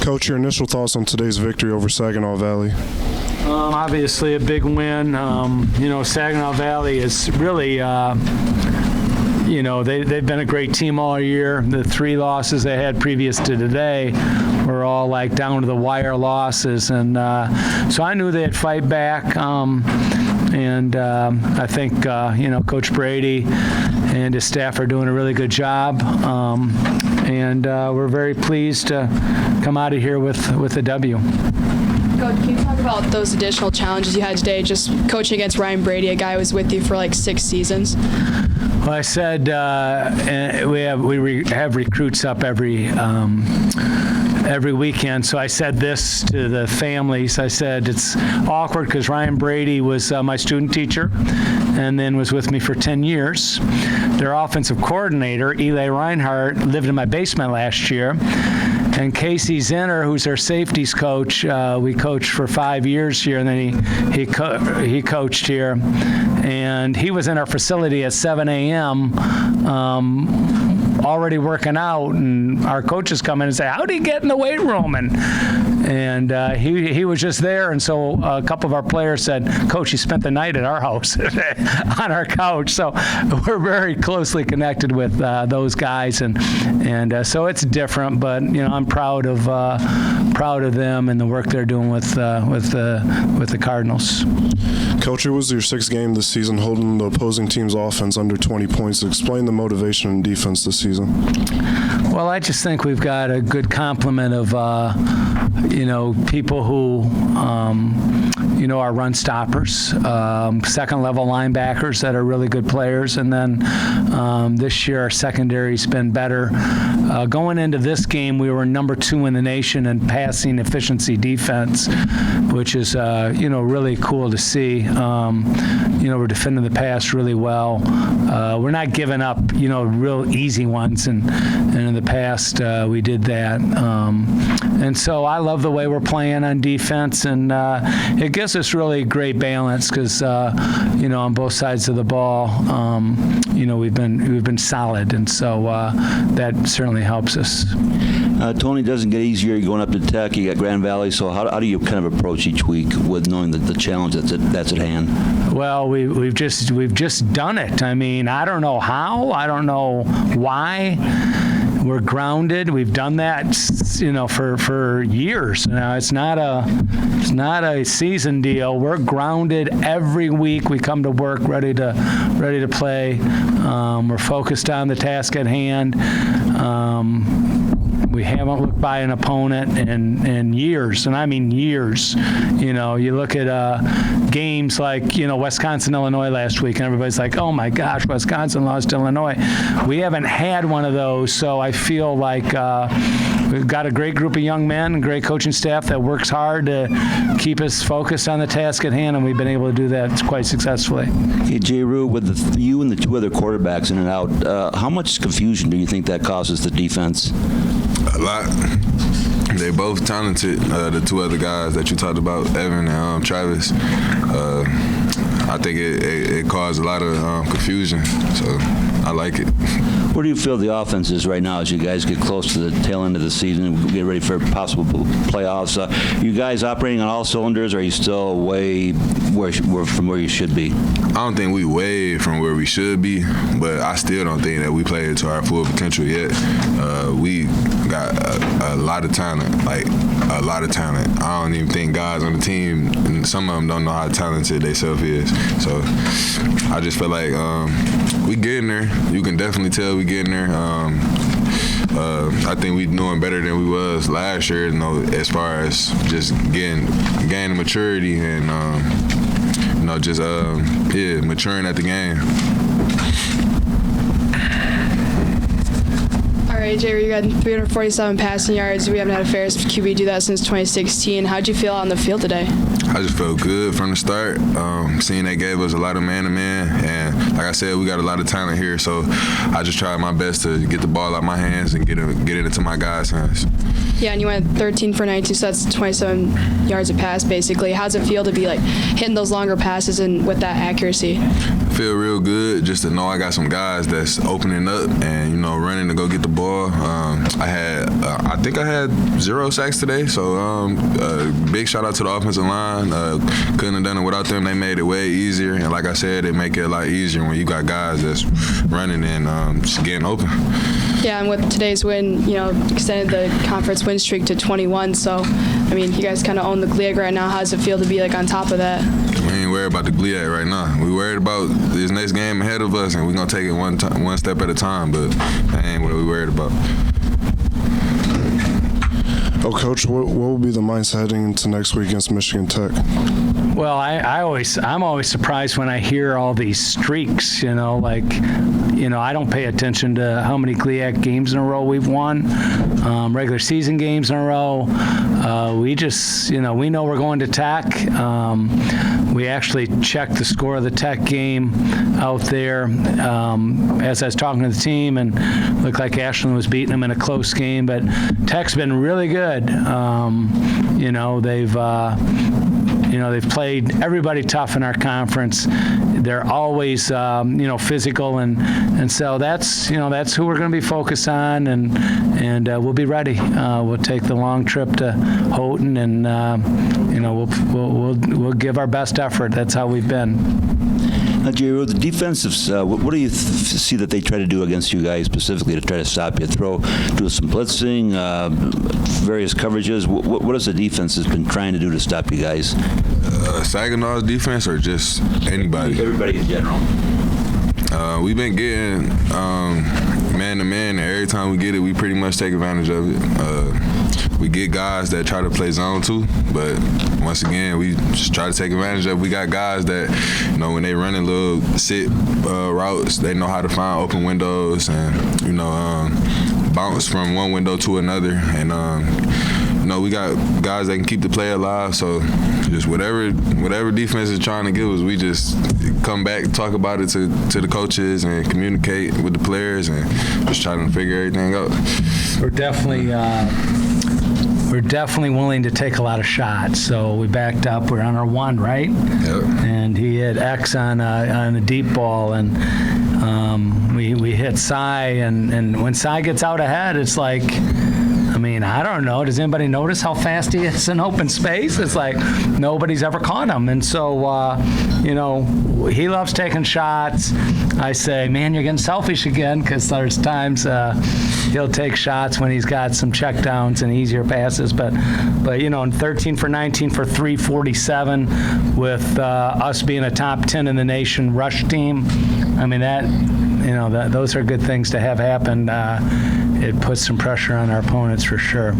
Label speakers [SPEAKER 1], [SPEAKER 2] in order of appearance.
[SPEAKER 1] Coach, your initial thoughts on today's victory over Saginaw Valley?
[SPEAKER 2] Obviously a big win. Saginaw Valley is really, they've been a great team all year. The 3 losses they had previous to today were all like down to the wire losses. And so I knew they'd fight back. I think, Coach Brady and his staff are doing a really good job. We're very pleased to come out of here with a W.
[SPEAKER 3] Coach, can you talk about those additional challenges you had today, just coaching against Ryan Brady, a guy who was with you for like 6 seasons?
[SPEAKER 2] Well, I said we have recruits up every weekend. So I said this to the families. I said it's awkward because Ryan Brady was my student teacher and then was with me for 10 years. Their offensive coordinator, Eli Reinhardt, lived in my basement last year. And Casey Zinner, who's our safeties coach, we coached for 5 years here, and then he coached here. And he was in our facility at 7 a.m., already working out, and our coaches come in and say, "How do you get in the weight room?" And he was just there, and so a couple of our players said, "Coach, he spent the night at our house on our couch." So we're very closely connected with those guys, and so it's different. But I'm proud of them and the work they're doing with the Cardinals.
[SPEAKER 1] Coach, it was your 6th game this season holding the opposing team's offense under 20 points. Explain the motivation and defense this season.
[SPEAKER 2] Well, I just think we've got a good complement of, people who, are run stoppers, second-level linebackers that are really good players. And then this year our secondary's been better. Going into this game, we were number 2 in the nation in passing efficiency defense, which is, really cool to see. We're defending the pass really well. We're not giving up, real easy ones, and in the past we did that. And so I love the way we're playing on defense, and it gives us really great balance because, on both sides of the ball, we've been solid, and so that certainly helps us.
[SPEAKER 4] Tony, doesn't get easier going up to Tech. You got Grand Valley. So how do you kind of approach each week with knowing that the challenge that's at hand?
[SPEAKER 2] Well, we've just done it. I mean, I don't know how. I don't know why. We're grounded. We've done that, for years. Now it's not a season deal. We're grounded every week. We come to work ready to play. We're focused on the task at hand. We haven't looked by an opponent in years, and I mean years. You look at games like, Wisconsin, Illinois last week, and everybody's like, oh my gosh, Wisconsin lost to Illinois. We haven't had one of those, so I feel like we've got a great group of young men and great coaching staff that works hard to keep us focused on the task at hand, and we've been able to do that quite successfully.
[SPEAKER 4] Hey, J. Rue, with you and the 2 other quarterbacks in and out, how much confusion do you think that causes the defense?
[SPEAKER 5] A lot. They're both talented. The 2 other guys that you talked about, Evan and Travis. I think it caused a lot of confusion, so I like it.
[SPEAKER 4] Where do you feel the offense is right now as you guys get close to the tail end of the season and get ready for possible playoffs? You guys operating on all cylinders, or are you still way from where you should be?
[SPEAKER 5] I don't think we way from where we should be, but I still don't think that we played to our full potential yet. We got a lot of talent, like a lot of talent. I don't even think guys on the team, and some of them don't know how talented they self is. So I just feel like we getting there. You can definitely tell we getting there. I think we doing better than we was last year, as far as just gaining maturity and maturing at the game.
[SPEAKER 3] All right, Jay, you got 347 passing yards. We haven't had a Ferris QB do that since 2016. How'd you feel on the field today?
[SPEAKER 5] I just felt good from the start. Seeing they gave us a lot of man-to-man, and like I said, we got a lot of talent here, so I just tried my best to get the ball out my hands and get it into my guys' hands.
[SPEAKER 3] Yeah, and you went 13 for 92, so that's 27 yards a pass, basically. How's it feel to be hitting those longer passes and with that accuracy?
[SPEAKER 5] Feel real good just to know I got some guys that's opening up and running to go get the ball. ball. I think I had 0 sacks today. So big shout out to the offensive line. Couldn't have done it without them. They made it way easier. And like I said, they make it a lot easier when you got guys that's running and just getting open.
[SPEAKER 3] Yeah, and with today's win, extended the conference win streak to 21. So, I mean, you guys kind of own the GLIAC right now. How does it feel to be on top of that?
[SPEAKER 5] We ain't worried about the GLIAC right now. We worried about this next game ahead of us, and we're gonna take it one step at a time. But that ain't what we worried about.
[SPEAKER 1] Oh, Coach, what will be the mindset heading into next week against Michigan Tech?
[SPEAKER 2] Well, I'm always surprised when I hear all these streaks, I don't pay attention to how many GLIAC games in a row we've won, regular season games in a row. We just, we know we're going to Tech. We actually checked the score of the Tech game out there as I was talking to the team, and looked like Ashland was beating them in a close game, but Tech's been really good. They've played everybody tough in our conference. They're always, physical, and so that's who we're going to be focused on, and we'll be ready. We'll take the long trip to Houghton, and we'll give our best effort. That's how we've been.
[SPEAKER 4] Now, Jerry, the defensives, what do you see that they try to do against you guys specifically to try to stop you? Do some blitzing, various coverages. What has the defense has been trying to do to stop you guys?
[SPEAKER 5] Saginaw's defense or just anybody?
[SPEAKER 4] Everybody in general.
[SPEAKER 5] We've been getting man-to-man, and every time we get it, we pretty much take advantage of it. We get guys that try to play zone too, but once again, we just try to take advantage of it. We got guys that, when they running little sit routes, they know how to find open windows and, bounce from one window to another. And, we got guys that can keep the play alive. So just whatever defense is trying to give us, we just come back and talk about it to the coaches and communicate with the players and just try to figure everything out.
[SPEAKER 2] We're definitely willing to take a lot of shots. So we backed up. We're on our 1, right? Yep. And he hit X on a deep ball, and we hit Cy. And when Cy gets out ahead, it's like, I don't know. Does anybody notice how fast he is in open space? It's like nobody's ever caught him. And so, he loves taking shots. I say, man, you're getting selfish again, because there's times he'll take shots when he's got some checkdowns and easier passes. But in 13 for 19 for 347 with us being a top 10 in the nation rush team, those are good things to have happen. It puts some pressure on our opponents for sure.